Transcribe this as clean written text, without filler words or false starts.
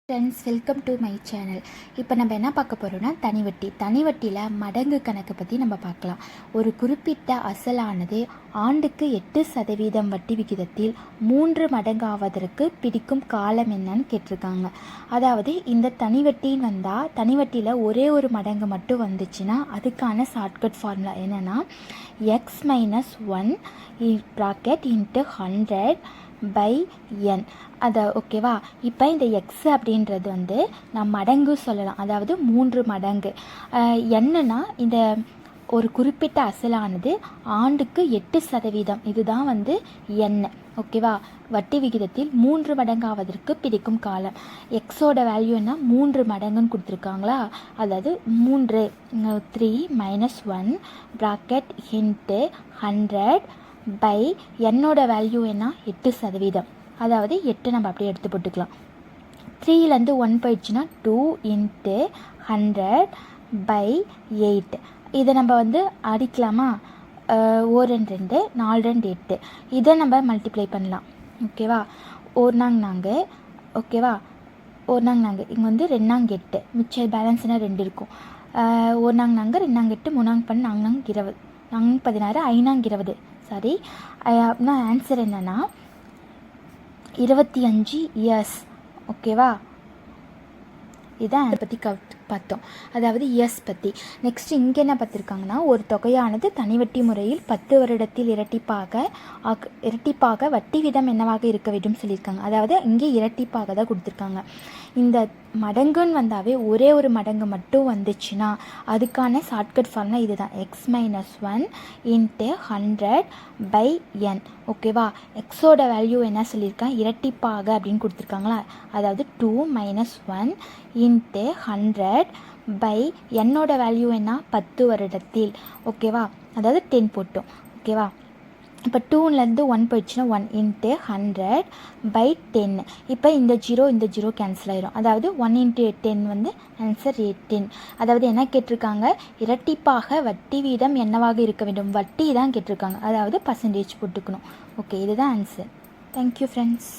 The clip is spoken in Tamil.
Friends, welcome to my channel. இப்போ நம்ம என்ன பார்க்க போகிறோம்னா தனி வட்டியில் மடங்கு கணக்கு பற்றி நம்ம பார்க்கலாம். ஒரு குறிப்பிட்ட அசலானது ஆண்டுக்கு 8% வட்டி விகிதத்தில் 3 மடங்கு ஆவதற்கு பிடிக்கும் காலம் என்னன்னு கேட்டிருக்காங்க. அதாவது இந்த தனி வட்டியில் ஒரே ஒரு மடங்கு மட்டும் வந்துச்சுன்னா அதுக்கான ஷார்ட்கட் ஃபார்முலா என்னென்னா x-1 ப்ராக்கெட் இன்ட்டு 100/n. அதை ஓகேவா. இப்போ இந்த எக்ஸ் அப்படின்றது நான் மடங்கு சொல்லலாம், அதாவது 3 மடங்கு. என்னன்னா இந்த ஒரு குறிப்பிட்ட அசலானது ஆண்டுக்கு 8%, இதுதான் எண். ஓகேவா. வட்டி விகிதத்தில் 3 மடங்கு ஆவதற்கு பிடிக்கும் காலம். எக்ஸோட வேல்யூ என்ன, 3 மடங்குன்னு கொடுத்துருக்காங்களா. அதாவது 3 1 ப்ராக்கெட் இன்ட்டு 100 என்னோட வேல்யூ என்ன 8%. அதாவது 8 நம்ம அப்படியே எடுத்து போட்டுக்கலாம். 3லேருந்து 1 போயிடுச்சுன்னா 2 இன்ட்டு 100/8. இதை நம்ம அடிக்கலாமா. 1 2 4 2 8. இதை நம்ம மல்டிப்ளை பண்ணலாம். ஓகேவா. 1 நாங்க ஓகேவா. 1 நாங்க இங்கே 2 8, மிச்சம் பேலன்ஸ்னால் 2 இருக்கும். 1 நாங்க 2 8 3 பண்ண 4 20 4 16 5 20. சாரி. அப்படின்னா ஆன்சர் என்னென்னா 25 இயர்ஸ். ஓகேவா. இதான் அதை பற்றி பார்த்தோம், அதாவது இயர்ஸ் பற்றி. நெக்ஸ்ட் இங்கே என்ன பார்த்துருக்காங்கன்னா, ஒரு தொகையானது தனிவட்டி முறையில் 10 வருடத்தில் இரட்டிப்பாக வட்டி வீதம் என்னவாக இருக்க வேண்டும் சொல்லியிருக்காங்க. அதாவது இங்கே இரட்டிப்பாக தான் கொடுத்துருக்காங்க. இந்த மடங்குன்னு வந்தாவே ஒரே ஒரு மடங்கு மட்டும் வந்துச்சுன்னா அதுக்கான ஷார்ட்கட் ஃபார்முலா இதுதான், x-1 இன்ட்டு 100/n. ஓகேவா. எக்ஸோட வேல்யூ என்ன சொல்லியிருக்காங்க, இரட்டிப்பாக அப்படின்னு கொடுத்துருக்காங்களா. அதாவது 2 - 1 இன்ட்டு 100 என்னோட வேல்யூ என்ன 10 வருடத்தில். ஓகேவா. அதாவது 10 போட்டோம். ஓகேவா. இப்போ 2லேருந்து 1 போயிடுச்சுன்னா 1 இன்ட்டு 100/10. இப்போ இந்த 0 கேன்சல் ஆயிரும். அதாவது 1 இன்ட்டு 10 ஆன்சர் 18. அதாவது என்ன கேட்டிருக்காங்க, இரட்டிப்பாக வட்டி வீதம் என்னவாக இருக்க வேண்டும், வட்டி தான் கேட்டிருக்காங்க. அதாவது பர்சன்டேஜ் போட்டுக்கணும். ஓகே, இதுதான் ஆன்சர். Thank you friends.